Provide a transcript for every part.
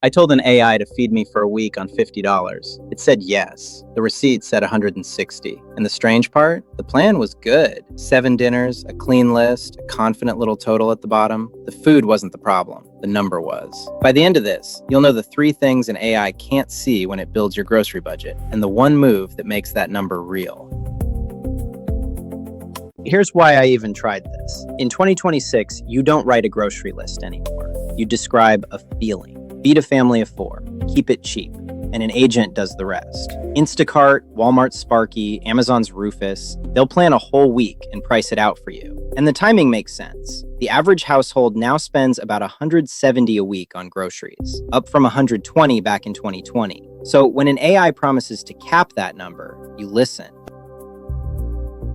I told an AI to feed me for a week on $50. It said yes. The receipt said $160. And the strange part? The plan was good. 7 dinners, a clean list, a confident little total at the bottom. The food wasn't the problem. The number was. By the end of this, you'll know the 3 things an AI can't see when it builds your grocery budget, and the one move that makes that number real. Here's why I even tried this. In 2026, you don't write a grocery list anymore. You describe a feeling. Feed a family of 4. Keep it cheap. And an agent does the rest. Instacart, Walmart's Sparky, Amazon's Rufus, they'll plan a whole week and price it out for you. And the timing makes sense. The average household now spends about $170 a week on groceries, up from $120 back in 2020. So when an AI promises to cap that number, you listen.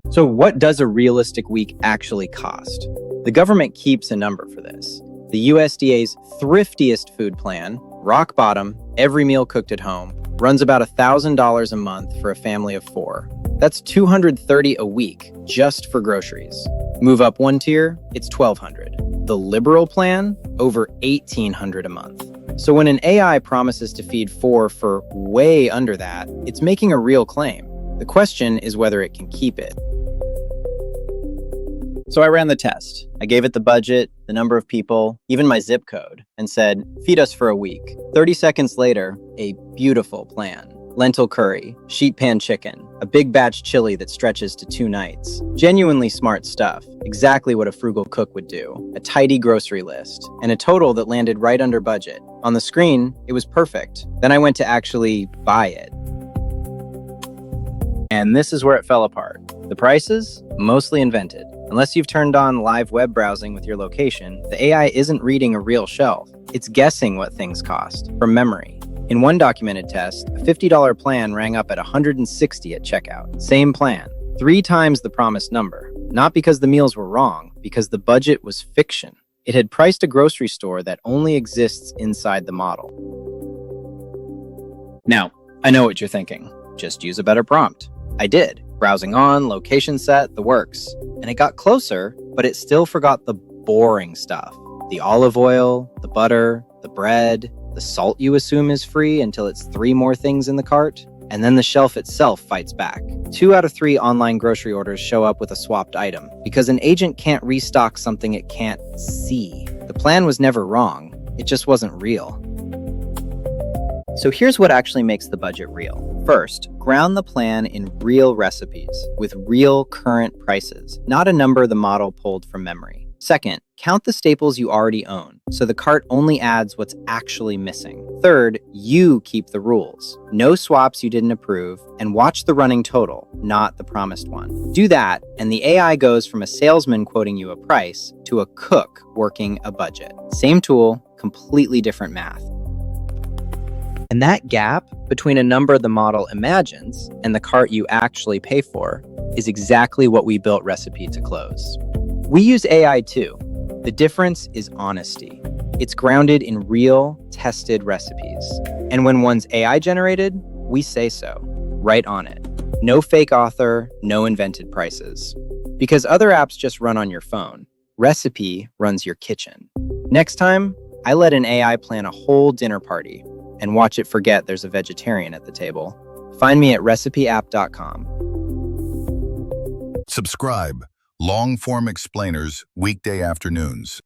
So what does a realistic week actually cost? The government keeps a number for this. The USDA's thriftiest food plan, rock bottom, every meal cooked at home, runs about $1,000 a month for a family of 4. That's $230 a week just for groceries. Move up one tier, it's $1,200. The liberal plan, over $1,800 a month. So when an AI promises to feed 4 for way under that, it's making a real claim. The question is whether it can keep it. So I ran the test. I gave it the budget, the number of people, even my zip code, and said, feed us for a week. 30 seconds later, a beautiful plan. Lentil curry, sheet pan chicken, a big batch chili that stretches to 2 nights. Genuinely smart stuff, exactly what a frugal cook would do. A tidy grocery list, and a total that landed right under budget. On the screen, it was perfect. Then I went to actually buy it. And this is where it fell apart. The prices? Mostly invented. Unless you've turned on live web browsing with your location, the AI isn't reading a real shelf. It's guessing what things cost, from memory. In one documented test, a $50 plan rang up at $160 at checkout. Same plan, 3 times the promised number. Not because the meals were wrong, because the budget was fiction. It had priced a grocery store that only exists inside the model. Now, I know what you're thinking. Just use a better prompt. I did. Browsing on, location set, the works. And it got closer, but it still forgot the boring stuff. The olive oil, the butter, the bread, the salt you assume is free until it's 3 more things in the cart. And then the shelf itself fights back. 2 out of 3 online grocery orders show up with a swapped item because an agent can't restock something it can't see. The plan was never wrong. It just wasn't real. So here's what actually makes the budget real. First, ground the plan in real recipes with real current prices, not a number the model pulled from memory. Second, count the staples you already own, so the cart only adds what's actually missing. Third, you keep the rules. No swaps you didn't approve, and watch the running total, not the promised one. Do that, and the AI goes from a salesman quoting you a price to a cook working a budget. Same tool, completely different math. And that gap between a number the model imagines and the cart you actually pay for is exactly what we built Recipe to close. We use AI too. The difference is honesty. It's grounded in real, tested recipes. And when one's AI generated, we say so, right on it. No fake author, no invented prices. Because other apps just run on your phone. Recipe runs your kitchen. Next time, I let an AI plan a whole dinner party and watch it forget there's a vegetarian at the table. Find me at recipeapp.com. Subscribe. Long-form explainers, weekday afternoons.